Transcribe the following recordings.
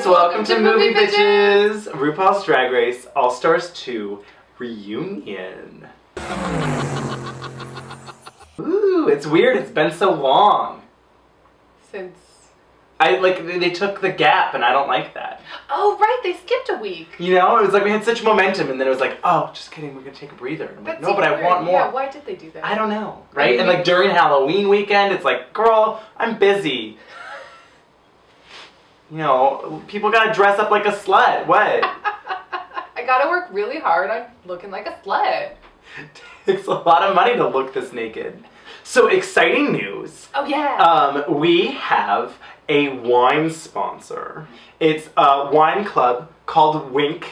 guys, welcome to Movie Bitches! RuPaul's Drag Race All-Stars 2 Reunion. Ooh, it's weird, it's been so long. Since... they took the gap and I don't like that. Oh, right, they skipped a week. You know, it was like we had such momentum and then it was like, oh, just kidding, we're gonna take a breather. And I'm like, no, but I want more. Yeah, why did they do that? I don't know, right? And like during Halloween weekend, it's like, girl, I'm busy. You know, people gotta dress up like a slut. What? I gotta work really hard on looking like a slut. It takes a lot of money to look this naked. So exciting news. Oh yeah. We have a wine sponsor. It's a wine club called Winc,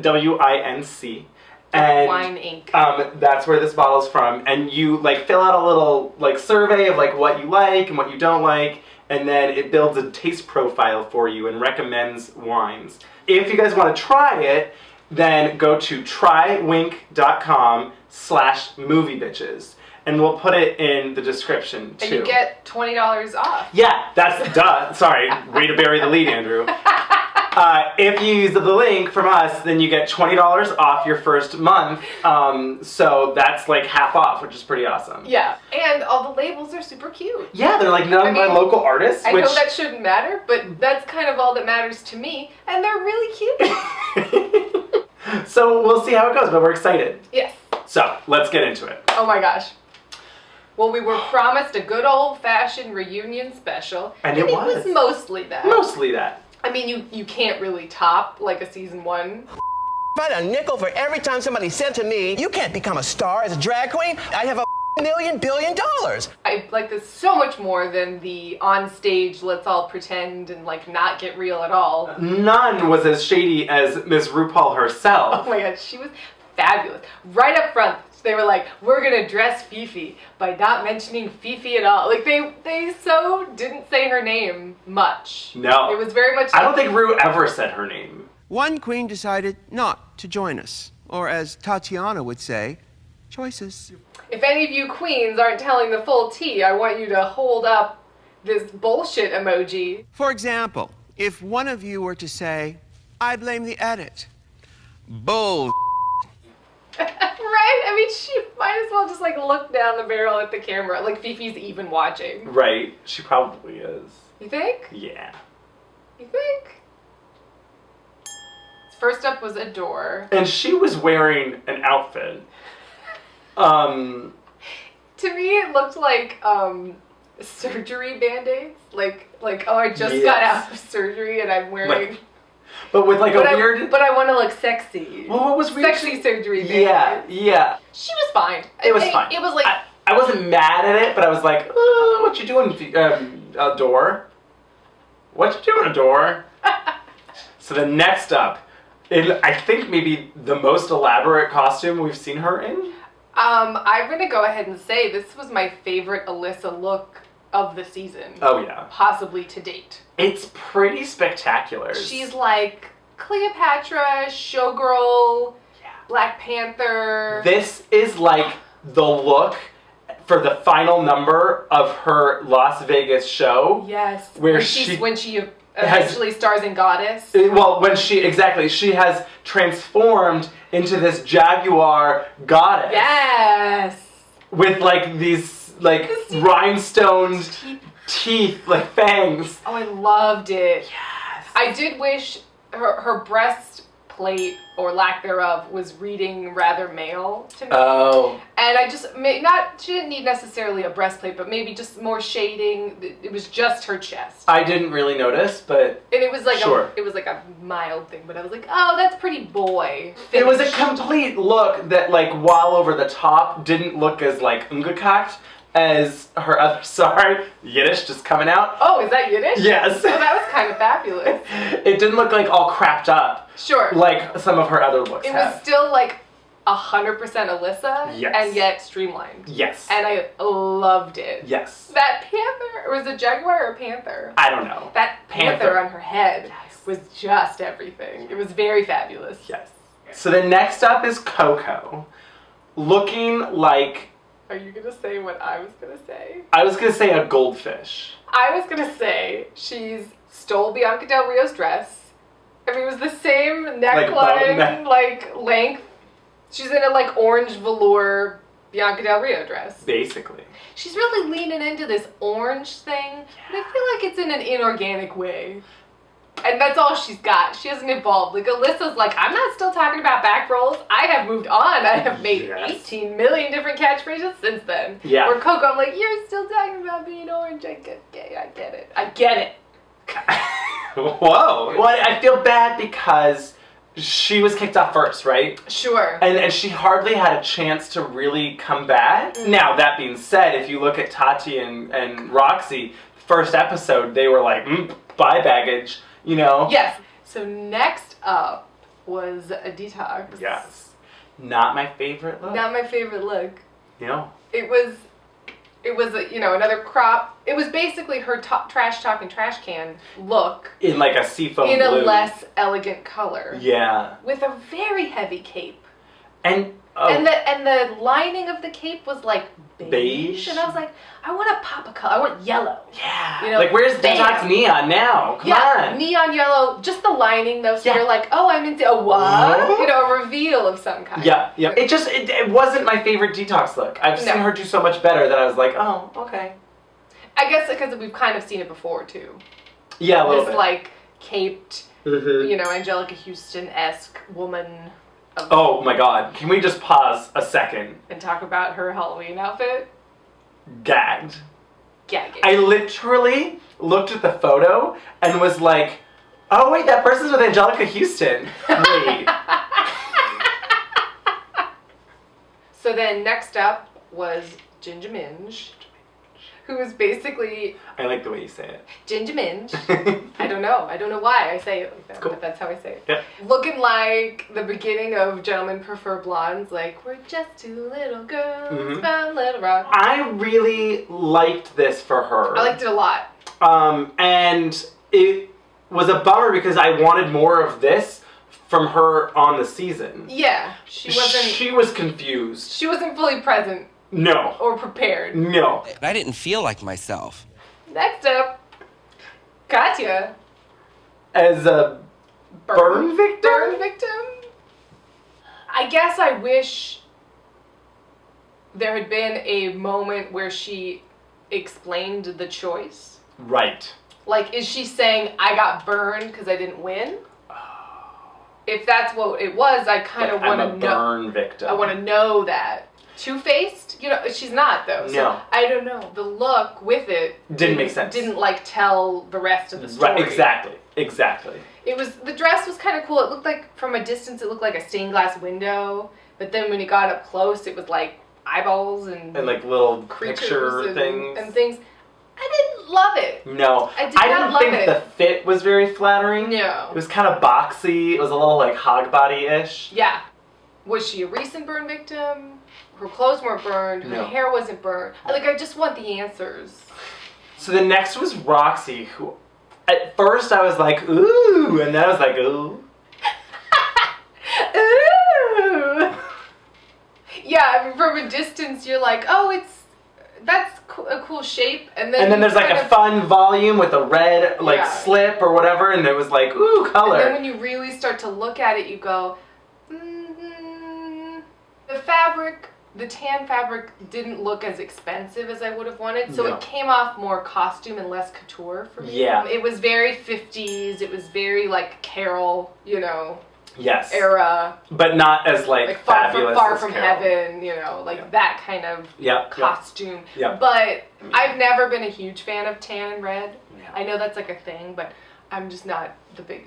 W-I-N-C. And Wine Inc. That's where this bottle's from. And you like fill out a little like survey of like what you like and what you don't like. And then it builds a taste profile for you and recommends wines. If you guys want to try it, then go to trywinc.com/moviebitches. And we'll put it in the description too. And you get $20 off. Yeah, that's duh. Sorry, way to bury the lead, Andrew. If you use the link from us, then you get $20 off your first month. So that's like half off, which is pretty awesome. Yeah, and all the labels are super cute. Yeah, they're like none of my local artists. I know that shouldn't matter, but that's kind of all that matters to me. And they're really cute. So we'll see how it goes, but we're excited. Yes. So let's get into it. Oh my gosh. Well, we were promised a good old-fashioned reunion special. And it was. It was mostly that. Mostly that. I mean, you can't really top like a season 1. If I had a nickel for every time somebody said to me, you can't become a star as a drag queen, I'd have $1 billion. I like this so much more than the on-stage let's all pretend and like not get real at all. None was as shady as Miss RuPaul herself. Oh my god, she was fabulous. Right up front, they were like, we're gonna dress Fifi by not mentioning Fifi at all. Like they so didn't say her name much. No. It was very much I don't think Ru ever said her name. One queen decided not to join us, or as Tatiana would say, choices. If any of you queens aren't telling the full tea, I want you to hold up this bullshit emoji. For example, if one of you were to say, I blame the edit. Bull. Right? I mean, she might as well just like look down the barrel at the camera, like Fifi's even watching. Right. She probably is. You think? Yeah. You think? First up was Agoura. And she was wearing an outfit. To me, it looked like surgery band-aids. Like oh, I just got out of surgery and I'm wearing. But with like weird. But I want to look sexy. Well, what was weird? Sexy surgery band-aids. Yeah. She was fine. It was fine. It was like I wasn't mad at it, but I was like, what you doing, Agoura? What you doing, Agoura? So the next up, I think maybe the most elaborate costume we've seen her in. I'm gonna go ahead and say this was my favorite Alyssa look of the season. Oh yeah. Possibly to date. It's pretty spectacular. She's like Cleopatra, Showgirl, Black Panther. This is like the look for the final number of her Las Vegas show. Yes. Where when she eventually stars in Goddess. Well, when she has transformed into this jaguar goddess. Yes. With like these like rhinestoned teeth, like fangs. Oh, I loved it. Yes. I did wish her breastplate or lack thereof was reading rather male to me. Oh. And I just she didn't need necessarily a breastplate, but maybe just more shading. It was just her chest. I didn't really notice, but and it was like sure. it was like a mild thing, but I was like, oh, that's pretty boy. It was a complete look that like while over the top didn't look as like umgekakt as her other, sorry, Yiddish just coming out. Oh, is that Yiddish? Yes. Oh, that was kind of fabulous. It didn't look like all crapped up. Sure. Like some of her other looks It was still like 100% Alyssa. Yes. And yet streamlined. Yes. And I loved it. Yes. That panther, was it jaguar or panther? I don't know. That panther on her head was just everything. It was very fabulous. Yes. So the next up is Coco. Looking like... Are you going to say what I was going to say? I was going to say a goldfish. I was going to say she's stole Bianca Del Rio's dress. I mean, it was the same neckline, length. She's in a, orange velour Bianca Del Rio dress. Basically. She's really leaning into this orange thing, but I feel like it's in an inorganic way. And that's all she's got. She hasn't evolved. Alyssa's like, I'm not still talking about back rolls. I have moved on. I have made 18 million different catchphrases since then. Yeah. Where Coco, I'm like, you're still talking about being orange. I get it. I get it. Whoa. Well, I feel bad because she was kicked off first, right? Sure. And she hardly had a chance to really come back. Now, that being said, if you look at Tati and Roxy, first episode, they were like, bye baggage. Yes. So next up was a detox. Yes. Not my favorite look. Not my favorite look. No. It was another crop. It was basically her trash talking trash can look. In a seafoam blue. In a less elegant color. Yeah. With a very heavy cape. And the lining of the cape was beige. And I was like, I want to pop a color. I want yellow. Yeah. Where's Detox Neon now? Come on. Neon yellow. Just the lining though. So you're like, oh, I'm into a what? A reveal of some kind. Yeah. Yeah. It wasn't my favorite Detox look. I've seen her do so much better that I was like, oh, okay. I guess because we've kind of seen it before too. Yeah, a little bit. Caped, Angelica Houston-esque woman. Oh my God. Can we just pause a second? And talk about her Halloween outfit? Gagged. Gagging. I literally looked at the photo and was like, oh wait, that person's with Angelica Houston. Wait. So then next up was Ginger Minge, who was basically... I like the way you say it. Ginger Minge. I don't know why I say it like that, cool. But that's how I say it. Yep. Looking like the beginning of Gentlemen Prefer Blondes, we're just two little girls from Little Rock. I really liked this for her. I liked it a lot. And it was a bummer because I wanted more of this from her on the season. Yeah. She was confused. She wasn't fully present. No. Or prepared. No. I didn't feel like myself. Next up, Katya. As a burn victim? Burn victim? I guess I wish there had been a moment where she explained the choice. Right. Is she saying, I got burned because I didn't win? If that's what it was, I kind of want to know. I'm a burn victim. I want to know that. Two-faced? She's not, though. So no. I don't know. The look with it... Didn't make sense. Didn't, tell the rest of the story. Right, exactly. The dress was kind of cool. It looked like, from a distance, it looked like a stained glass window. But then when you got up close, it was eyeballs and... And little picture things. And things. I didn't love it. No. I didn't think the fit was very flattering. No. It was kind of boxy. It was a little hog body-ish. Yeah. Was she a recent burn victim? Her clothes weren't burned. Her hair wasn't burned. I just want the answers. So the next was Roxy, who at first I was like, ooh, and then I was like, ooh. Ooh. Yeah, from a distance you're like, oh, that's a cool shape, and then there's a fun volume with a red slip or whatever, and it was ooh, color. And then when you really start to look at it, you go, the fabric. The tan fabric didn't look as expensive as I would have wanted, so it came off more costume and less couture for me. Yeah. It was very 50s, it was very Carol, yes. era. But not as fabulous Far as from Carol. Heaven, that kind of costume. Yep. But I've never been a huge fan of tan and red. Yeah. I know that's a thing, but I'm just not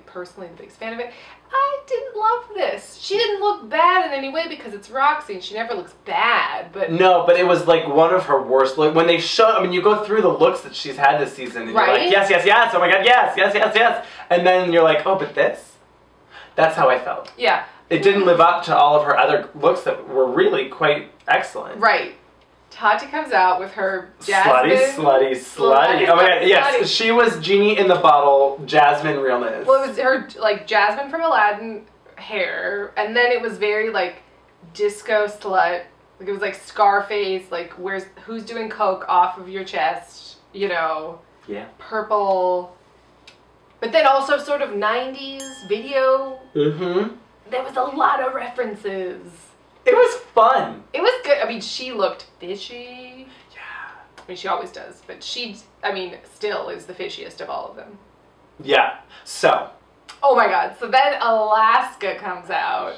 personally the biggest fan of it. I didn't love this. She didn't look bad in any way because it's Roxy and she never looks bad, but... No, but it was one of her worst looks. When they show, you go through the looks that she's had this season and you're like, yes, oh my God, yes. And then you're like, oh, but this? That's how I felt. Yeah. It didn't live up to all of her other looks that were really quite excellent. Right. Tati comes out with her Jasmine. Slutty. Oh my God, yes. She was Genie in the Bottle, Jasmine realness. Well, it was her, Jasmine from Aladdin hair, and then it was very, disco slut. It was Scarface, who's doing coke off of your chest, Yeah. Purple But then also sort of 90s video. Mm-hmm. There was a lot of references. It was fun. It was good. I mean, she looked fishy. Yeah. I mean, she always does. But she, I mean, still is the fishiest of all of them. Yeah. So. Oh my god. So then Alaska comes out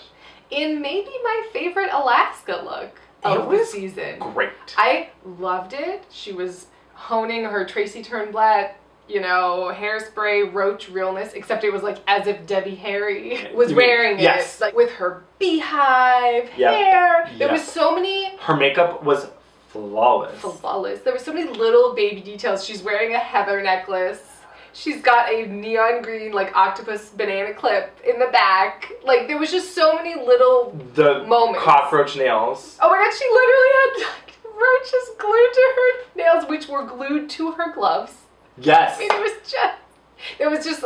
in maybe my favorite Alaska look of the season. Great. I loved it. She was honing her Tracy Turnblad, you know, hairspray roach realness, except it was like as if Debbie Harry was wearing yes. it. Like with her beehive hair. There was so many. Her makeup was flawless. Flawless. There were so many little baby details. She's wearing a heather necklace. She's got a neon green, like, octopus banana clip in the back. Like, there was just so many little moments. Cockroach nails. Oh my god, she literally had like, roaches glued to her nails, which were glued to her gloves. Yes. I mean, it was just,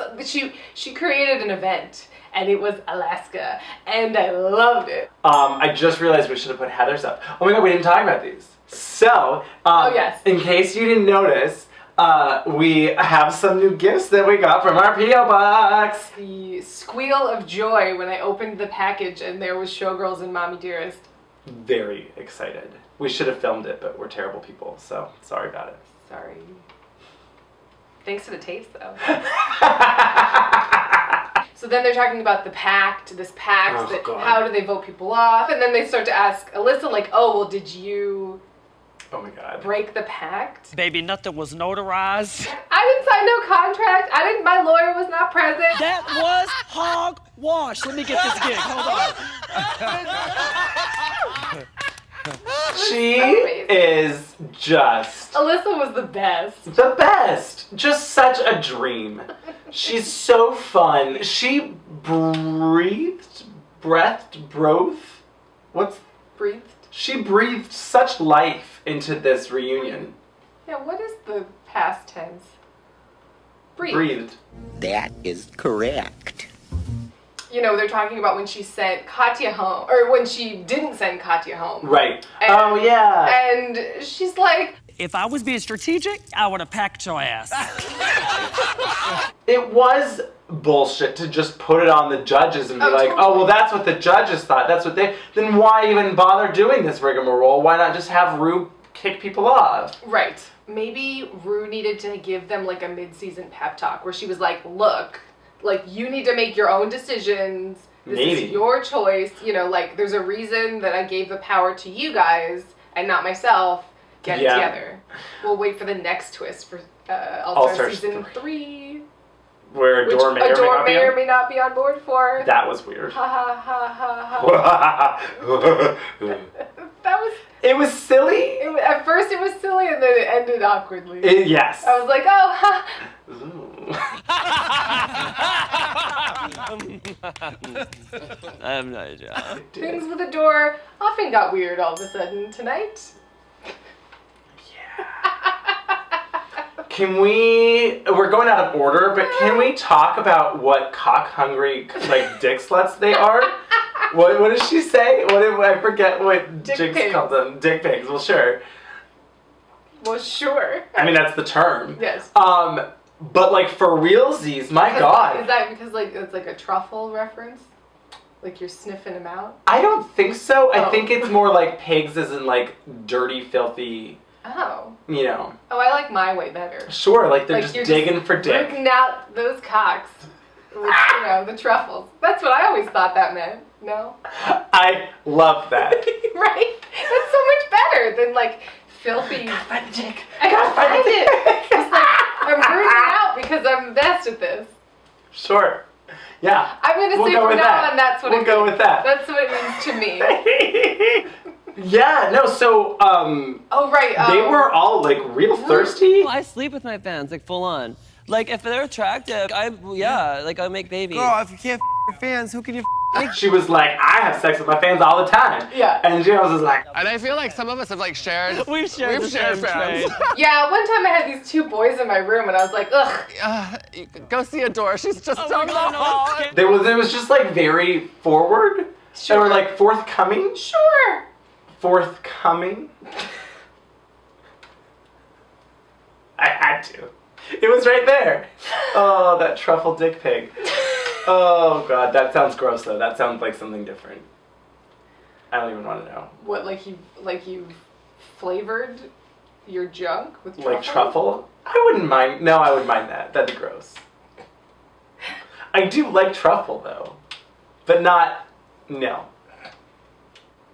she created an event, and it was Alaska, and I loved it. I just realized we should have put Heather's up. Oh my god, we didn't talk about these. So, oh yes. In case you didn't notice, we have some new gifts that we got from our P.O. Box. The squeal of joy when I opened the package and there was Showgirls and Mommy Dearest. Very excited. We should have filmed it, but we're terrible people, so sorry about it. Sorry. Thanks for the tapes, though. So then they're talking about the pact, how do they vote people off? And then they start to ask Alyssa, like, oh, well, did you... Oh my god. break the pact? Baby, nothing was notarized. I didn't sign no contract. My lawyer was not present. That was hogwash. Let me get this gig. Hold on. She is just... Alyssa was the best. The best. Just such a dream. She's so fun. She breathed? She breathed such life into this reunion. Yeah, what is the past tense? Breathed. That is correct. You know, they're talking about when she sent Katya home, or when she didn't send Katya home. Right. And, oh, yeah. And she's like... If I was being strategic, I would have packed your ass. It was bullshit to just put it on the judges and be like, totally. oh, well, that's what the judges thought. That's what they... Then why even bother doing this rigmarole? Why not just have Ru kick people off? Right. Maybe Ru needed to give them, like, a mid-season pep talk where she was like, look, like, you need to make your own decisions. This is your choice. You know, like, there's a reason that I gave the power to you guys and not myself. Get it together. We'll wait for the next twist for All-Star Season 3. Where Adore may or may not be on board for. That was weird. Ha ha ha ha ha. That was... It was silly. At first it was silly and then it ended awkwardly. Yes. I was like, oh, ha. I'm not sure. Things with the door often got weird all of a sudden tonight. We're going out of order, but can we talk about what cock-hungry, like, dick sluts they are? What did she say? I forget what Jinx called them. Dick pigs. Well, sure. Well, sure. I mean, that's the term. Yes. But, like, for realsies, my God. Is that because, like, it's like a truffle reference? Like you're sniffing them out? I don't think so. Oh. I think it's more like pigs as in, like, dirty, filthy... Oh. You know. Oh, I like my way better. Sure, like they're just digging for dick. Digging out those cocks with, you know, the truffles. That's what I always thought that meant. No? I love that. Right? That's so much better than, like, filthy... Gotta find the dick. I gotta find it! It's like, I'm burning out because I'm the best at this. Sure. Yeah. I'm gonna say from now on that's what it means. We'll go with that. That's what it means to me. Yeah, no, so, oh, right. they were all, like, real thirsty. I sleep with my fans, like, full on. Like, if they're attractive, like, I make babies. Girl, if you can't your fans, who can you She was like, I have sex with my fans all the time. Yeah. And James was like... And I feel like some of us have, like, shared... We've shared fans. Yeah, one time I had these two boys in my room and I was like, ugh. Go see Adore. She's just down the hall. It was just, like, very forward. Sure. They were, like, forthcoming. Sure. Forthcoming. I had to. It was right there. Oh, that truffle dick pig. Oh god, that sounds gross though. That sounds like something different. I don't even want to know. What, like you flavored your junk with truffle? Like truffle? I wouldn't mind. No, I would mind that. That'd be gross. I do like truffle though, but not. No.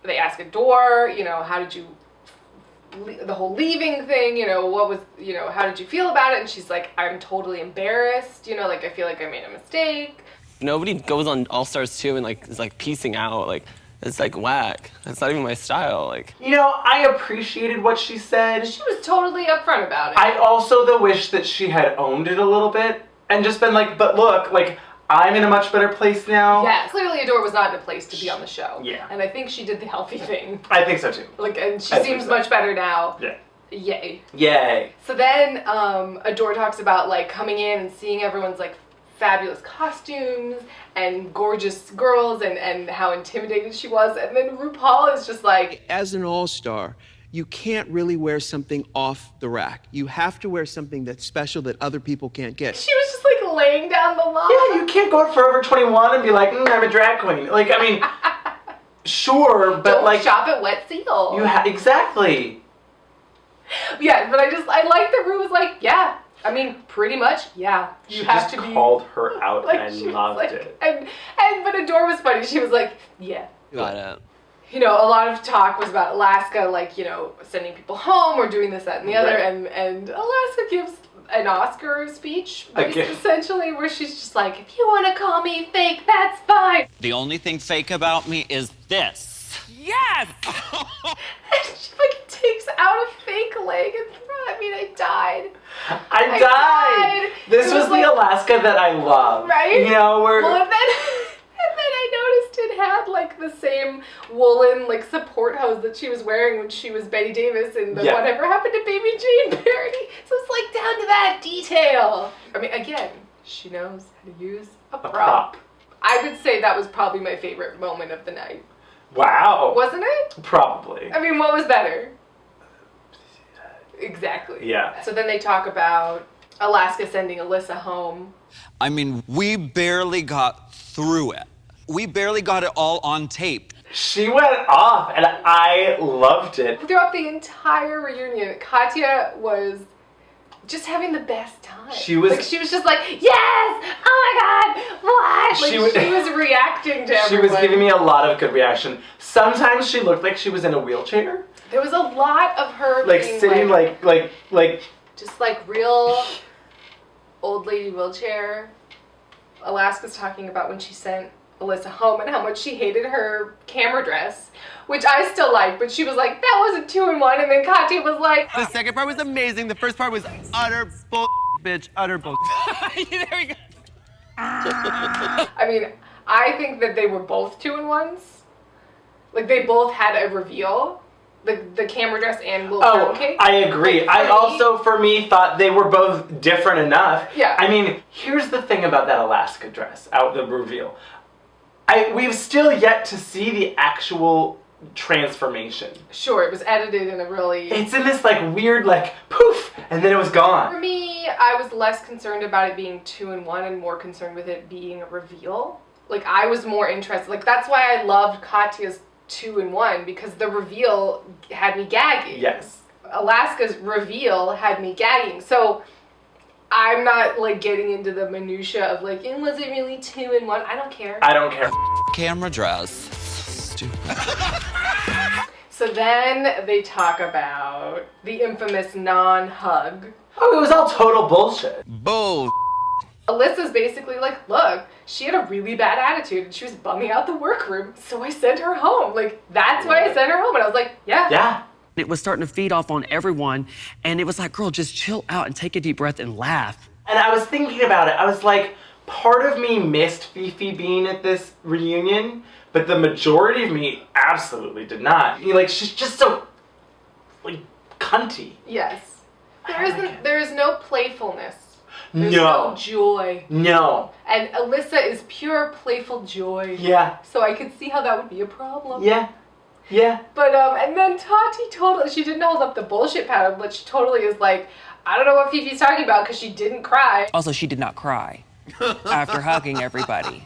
They ask Agoura, you know, how did you, the whole leaving thing, you know, what was, you know, how did you feel about it? And she's like, I'm totally embarrassed, you know, like I feel like I made a mistake. Nobody goes on All Stars 2 and like is like piecing out. Like it's like whack. That's not even my style. Like, You know, I appreciated what she said. She was totally upfront about it. I also though wish that she had owned it a little bit and just been like, but look, like I'm in a much better place now. Yeah, clearly Agoura was not in a place to be on the show. Yeah. And I think she did the healthy thing. I think so too. Like, and she I think seems so. much better now. Yeah. Yay. Yay. So then Agoura talks about like coming in and seeing everyone's like fabulous costumes and gorgeous girls and how intimidated she was. And then RuPaul is just like, As an all-star, you can't really wear something off the rack. You have to wear something that's special that other people can't get. she was just like laying down the law. Yeah, you can't go to Forever 21 and be like, I'm a drag queen. Like, I mean, sure, but Don't like, shop at Wet Seal. exactly. Yeah, but I like that Ru was like, yeah. I mean, pretty much, yeah. You She have just to be. called her out Like, and she was loved like, it. But Agoura was funny. She was like, yeah. got it. You know, a lot of talk was about Alaska, like, you know, sending people home or doing this, that, and the other. Right. And Alaska gives an Oscar speech, Okay. essentially, where she's just like, if you want to call me fake, that's fine. The only thing fake about me is this. Yes! And she fucking takes out a fake leg and I mean, I died. I died. This It was was the like- Alaska that I love. Right? You know, where Well, and then I noticed it had like the same woolen like support hose that she was wearing when she was Bette Davis in the Yeah. Whatever Happened to Baby Jane parody. So it's like down to that detail. I mean, again, she knows how to use a prop. prop. I would say that was probably my favorite moment of the night. Wow. Wasn't it? Probably. I mean, what was better? Exactly. Yeah. So then they talk about Alaska sending Alyssa home. I mean, we barely got through it. We barely got it all on tape. She went off and I loved it. Throughout the entire reunion, Katya was just having the best time. She was- like, she was just like, yes! Oh my god! What? Like, She was- she was reacting to She everyone. was giving me a lot of good reaction. Sometimes she looked like she was in a wheelchair. There was a lot of her Like being sitting like just like real old lady wheelchair. Alaska's talking about when she sent Alyssa home and how much she hated her camera dress, which I still like, but she was like, that wasn't 2-in-1, and then Katya was like, The second part was amazing. The first part was utter bull, bitch, utter bull. There we go. I mean, I think that they were both 2-in-1s. Like, they both had a reveal. The camera dress and Little Pound Cake. I agree. Like, I for me- also, for me, thought they were both different enough. Yeah. I mean, here's the thing about that Alaska dress, the reveal. We've still yet to see the actual transformation. Sure, it was edited in a really... It's in this like weird like poof, and then it was For gone. me, I was less concerned about it being 2-in-1 and more concerned with it being a reveal. Like, I was more interested. Like, that's why I loved Katya's 2-in-1, because the reveal had me gagging. Yes. Alaska's reveal had me gagging. So I'm not like getting into the minutia of like, was it really 2-in-1? I don't care. I don't care. Camera dress. Stupid. So then they talk about the infamous non-hug. Oh, it was all total bullshit. Bull. Alyssa's basically like, look, she had a really bad attitude and she was bumming out the workroom, so I sent her home. Like, that's why I sent her home. And I was like, yeah. Yeah. It was starting to feed off on everyone, and it was like, girl, just chill out and take a deep breath and laugh. And I was thinking about it. I was like, part of me missed Fifi being at this reunion, but the majority of me absolutely did not. Like, she's just so, like, cunty. Yes. I don't like it. There is no playfulness. There's No. no joy. No. And Alyssa is pure playful joy. Yeah. So I could see how that would be a problem. Yeah. Yeah. But, and then Tati totally, she didn't hold up the bullshit pattern, but she totally is like, I don't know what Fifi's talking about because she didn't cry. Also, she did not cry after hugging everybody.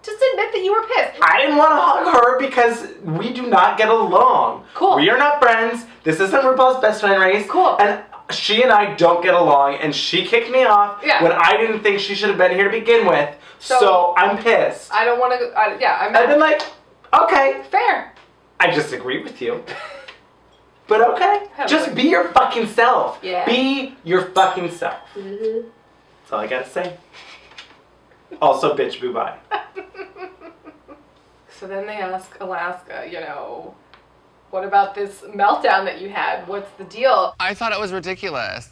Just admit that you were pissed. I didn't want to hug her because we do not get along. Cool. We are not friends. This isn't RuPaul's Best Friend Race. Cool. And she and I don't get along, and she kicked me off when I didn't think she should have been here to begin with. So I'm pissed. I don't want to. I've been like, okay, fair. I disagree with you. But okay, just be your fucking self. Yeah. Be your fucking self. Mm-hmm. That's all I gotta say. Also, bitch, boo bye. So then they ask Alaska, what about this meltdown that you had? What's the deal? I thought it was ridiculous.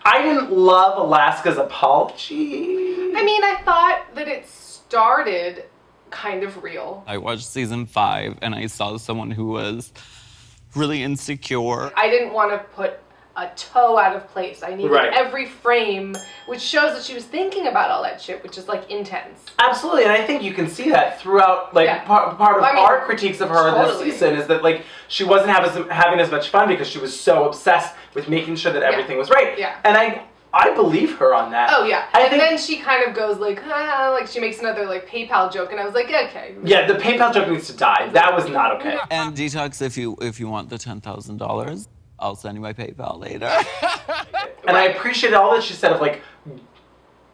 I didn't love Alaska's apology. I mean, I thought that it started kind of real. I watched season 5 and I saw someone who was really insecure. I didn't want to put a toe out of place. I needed every frame, which shows that she was thinking about all that shit, which is like intense. Absolutely, and I think you can see that throughout, part of our critiques of her this season is that, she wasn't having as much fun because she was so obsessed with making sure that everything was right. Yeah. And I believe her on that. Oh, yeah. And then she kind of goes she makes another, PayPal joke, and I was like, okay. Yeah, the PayPal joke needs to die. That was not okay. And Detox, if you want the $10,000, I'll send you my PayPal later. And I appreciate all that she said of,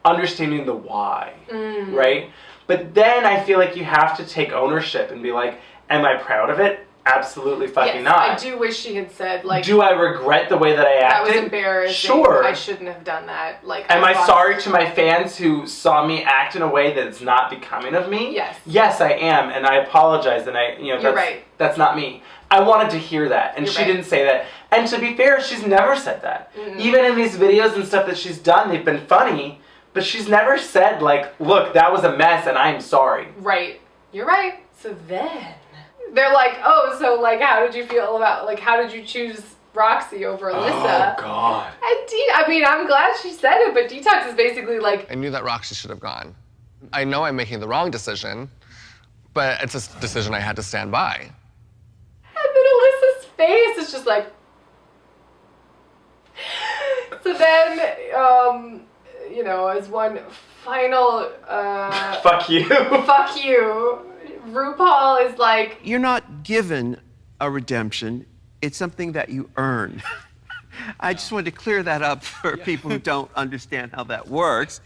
understanding the why, right? But then I feel like you have to take ownership and be like, am I proud of it? Absolutely fucking not. I do wish she had said, do I regret the way that I acted? That was embarrassing. Sure. I shouldn't have done that. Am I sorry to my fans who saw me act in a way that's not becoming of me? Yes. Yes, I am, and I apologize, and You're right. That's not me. I wanted to hear that, and she didn't say that. And to be fair, she's never said that. Mm-hmm. Even in these videos and stuff that she's done, they've been funny, but she's never said, look, that was a mess, and I'm sorry. Right. You're right. So then they're like, oh, so how did you feel about, how did you choose Roxy over Alyssa? Oh, God. And I'm glad she said it, but Detox is basically I knew that Roxy should have gone. I know I'm making the wrong decision, but it's a decision I had to stand by. And then Alyssa's face is just So then, as one final, fuck you. Fuck you. RuPaul is like, you're not given a redemption. It's something that you earn. I just wanted to clear that up for people who don't understand how that works.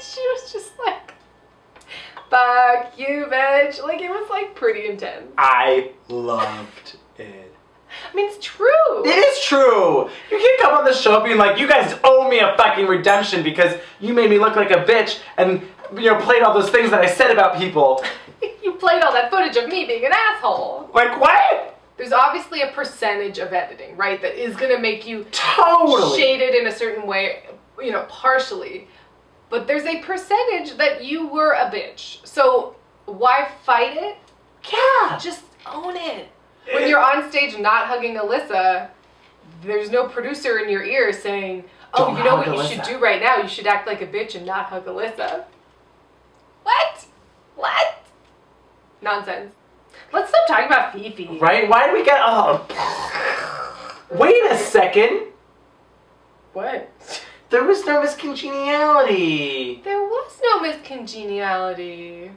She was just like, fuck you, bitch. It was pretty intense. I loved it. It's true. It is true. You can't come on the show being like, you guys owe me a fucking redemption because you made me look like a bitch and, played all those things that I said about people. You played all that footage of me being an asshole. What? There's obviously a percentage of editing, right, that is going to make you totally shaded in a certain way, partially. But there's a percentage that you were a bitch. So why fight it? Yeah. Just own it. When you're on stage not hugging Alyssa, there's no producer in your ear saying, oh, Don't you know hug what Alyssa. you should do right now? You should act like a bitch and not hug Alyssa. What? Nonsense. Let's stop talking about Fifi. Right? Why do we get... Oh. Wait a second. What? There was no miscongeniality. There was no miscongeniality.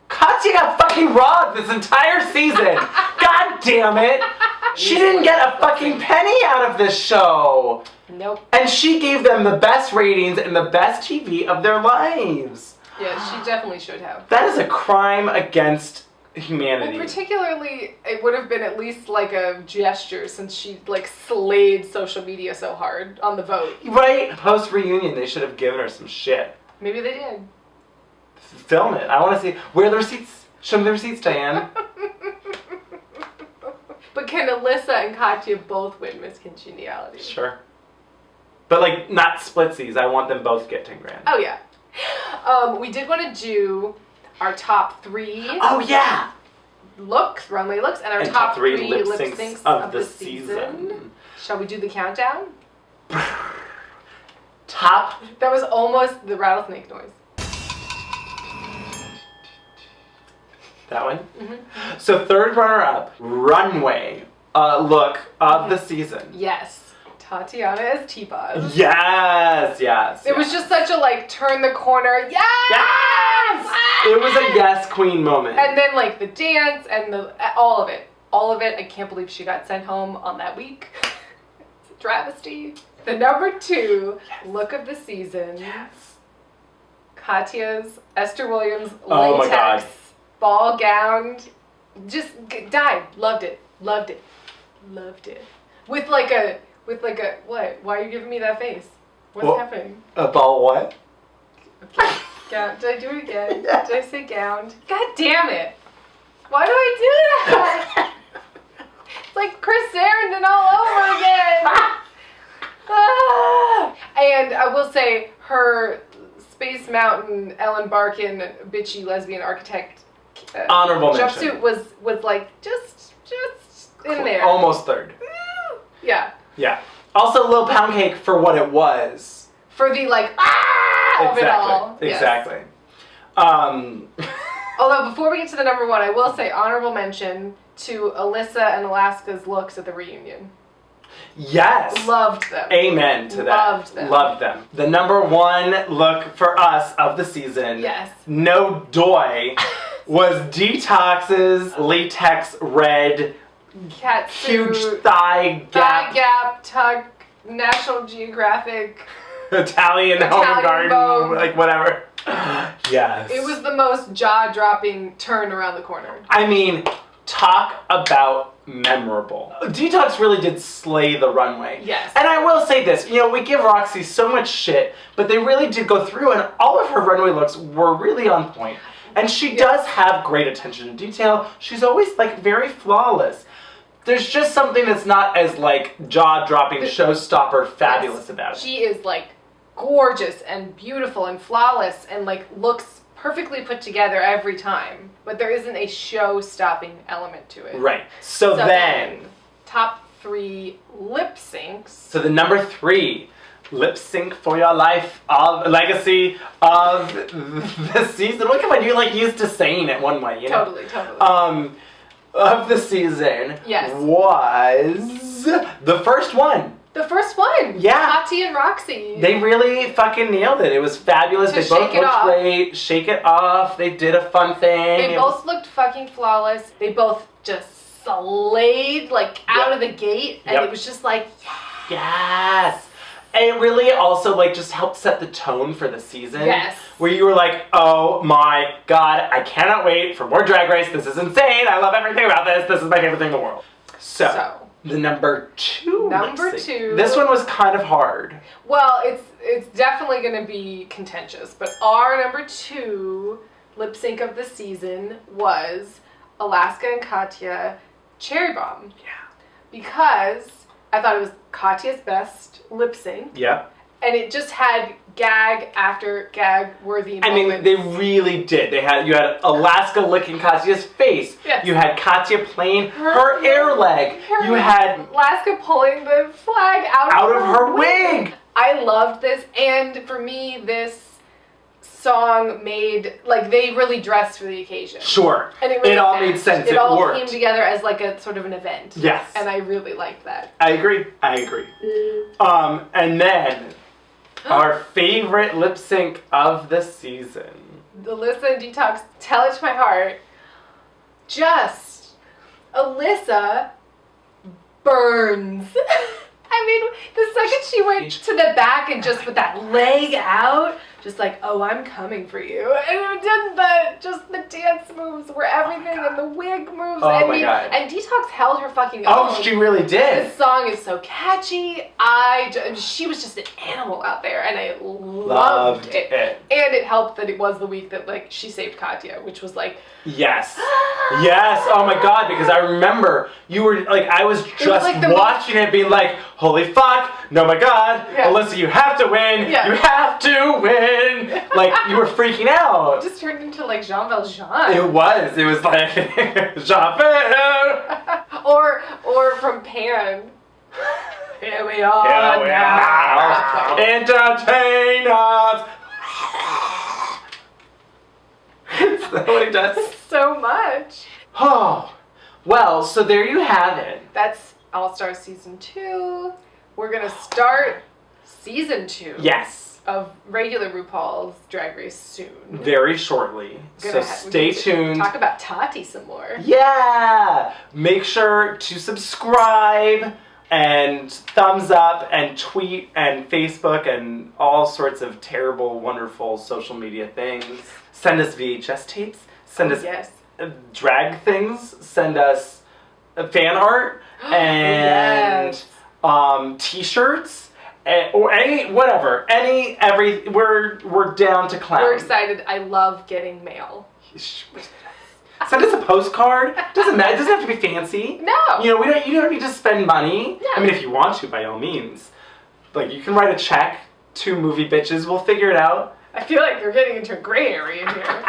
Katya got fucking robbed this entire season. God damn it. She didn't get a fucking penny out of this show. Nope. And she gave them the best ratings and the best TV of their lives. Yeah, she definitely should have. That is a crime against humanity. Well, particularly, it would have been at least a gesture since she slayed social media so hard on the vote. Right? Post-reunion, they should have given her some shit. Maybe they did. Film it. I want to see. Where are the receipts? Show me the receipts, Diane. But can Alyssa and Katya both win Miss Congeniality? Sure. But not splitsies. I want them both to get 10 grand. Oh yeah. We did want to do our top 3. Oh yeah. Runway looks, and our top 3 lip syncs of the season. Shall we do the countdown? Top. That was almost the rattlesnake noise. That one? Mm-hmm. So third runner-up, Runway look of the season. Yes. Tatiana as T-Boz. Yes. It was just such a like turn the corner. Yes! It was a yes queen moment. And then like the dance and all of it. I can't believe she got sent home on that week. It's a travesty. The number 2 look of the season. Yes. Katya's Esther Williams Oh my latex God. ball gown. Just died. Loved it. With like a what? Why are you giving me that face? What's Well- happening? About what? Okay. Gown. Did I do it again? Did I say gowned? God damn it! Why do I do that? It's like Chris Sarandon all over again. And I will say her Space Mountain Ellen Barkin bitchy lesbian architect Honorable mention. jumpsuit was like just in there. Almost third. Yeah. Yeah. Also, a little pound cake for what it was. For the like of it all. Yes. Exactly. Although before we get to the number 1, I will say honorable mention to Alyssa and Alaska's looks at the reunion. Yes. Loved them. Amen to that. Loved them. Loved them. The number 1 look for us of the season. Yes. No doy. Was Detox's latex red Catsuit, huge thigh thigh gap gap, tuck, National Geographic. Italian home Italian garden, Vogue. like whatever. Yes. It was the most jaw-dropping turn around the corner. I mean, talk about memorable. Detox really did slay the runway. Yes. And I will say this, we give Roxy so much shit, but they really did go through, and all of her runway looks were really on point. And she does have great attention to detail. She's always like very flawless. There's just something that's not as like jaw-dropping, showstopper, fabulous about it. She is like gorgeous and beautiful and flawless and like looks perfectly put together every time. But there isn't a show-stopping element to it. Right. So then, top 3 lip syncs. so the number 3 lip sync for your life of legacy of the season. Look at you like used to saying it one way, Totally. Of the season. Yes. Was the first one. The first one. Yeah. Tati and Roxy. They really fucking nailed it. It was fabulous. To They both shake it looked off. great. Shake it off. They did a fun thing. They both looked fucking flawless. They both just slayed like out of the gate, and Yep. it was just like, Yes. And it really also like just helped set the tone for the season. Yes. Where you were like, oh my God, I cannot wait for more Drag Race. This is insane. I love everything about this. This is my favorite thing in the world. So the number 2. Number lip sync. 2. This one was kind of hard. well, it's definitely going to be contentious, but our number 2 lip sync of the season was Alaska and Katya Cherry Bomb. Yeah. Because I thought it was Katya's best lip sync, Yep. and it just had gag after gag worthy I moments. mean, they really did. You had Alaska licking Katya's face. Yes. You had Katya playing her air leg. You had Alaska pulling the flag out of her wig. I loved this, and for me, this song made like they really dressed for the occasion. Sure. And it really all matched. made sense. It It all worked. came together as like a sort of an event. Yes. And I really liked that. I agree. And then our favorite lip sync of the season. Alyssa and Detox, Tell It to My Heart. Just Alyssa burns. I mean, the second she went to the back and just with that leg out, just like, oh, I'm coming for you. And it did just the dance moves were everything and the wig moves. Oh my God. And Detox held her fucking Oh, own. she really did. This song is so catchy. She was just an animal out there, and I loved it. And it helped that it was the week that like she saved Katya, which was like, Yes. Yes. Oh my God, because I remember you were like, I was just like the watching it being like, holy fuck, no my God, Yeah. Alyssa, you have to win. Yeah. You have to win. Like, you were freaking out. it just turned into like Jean Valjean. It was like, Jean-Pierre. Or from Pan. Here we are Here we now. are. Entertain us. Is that what he does? So much. Oh, well, so there you have it. That's All Stars Season 2. we're gonna start season 2. Yes. Of regular RuPaul's Drag Race soon. Very shortly. So We stay need to tuned. Talk about Tati some more. Yeah! Make sure to subscribe and thumbs up and tweet and Facebook and all sorts of terrible, wonderful social media things. Send us VHS tapes. Send us Yes. drag things. Send us fan art and t-shirts. Or we're down to clown. We're excited. I love getting mail. Send us a postcard. Doesn't matter. It doesn't have to be fancy. No. You know, you don't need to spend money. Yeah. I mean, if you want to, by all means. Like, you can write a check to Movie Bitches. We'll figure it out. I feel like you're getting into a gray area here.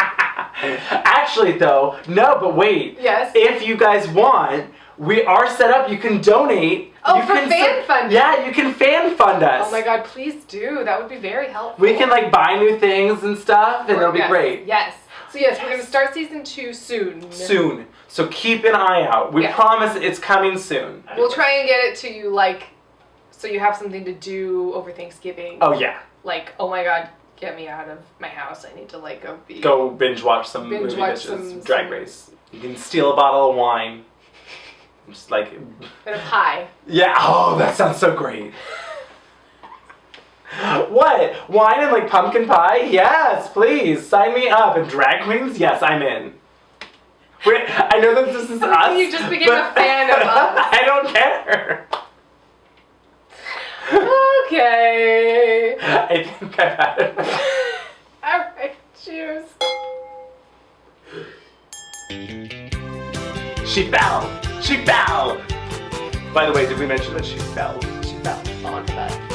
Actually, though, no. But wait. Yes. If you guys want, we are set up. You can donate. Oh, you for can fan funding. Yeah, you can fan fund us. Oh my God, please do. That would be very helpful. We can like buy new things and stuff, and it'll be Yes, great. Yes. So yes, we're gonna start season 2 soon. Soon. So keep an eye out. We Yeah. promise it's coming soon. We'll try and get it to you so you have something to do over Thanksgiving. Oh yeah. Like, oh my God, get me out of my house. I need to Go binge watch some Binge Movie watch Bitches some- Drag Race. You can steal a bottle of wine. Just like, and a pie. yeah. Oh, that sounds so great. What? Wine and like pumpkin pie? Yes, please sign me up. And drag queens? Yes, I'm in. Wait, I know that this is us. You just became but a fan of us. I don't care. Okay. I think I've had it. All right. Cheers. She fell. She fell. By the way, did we mention that she fell? She fell. On that.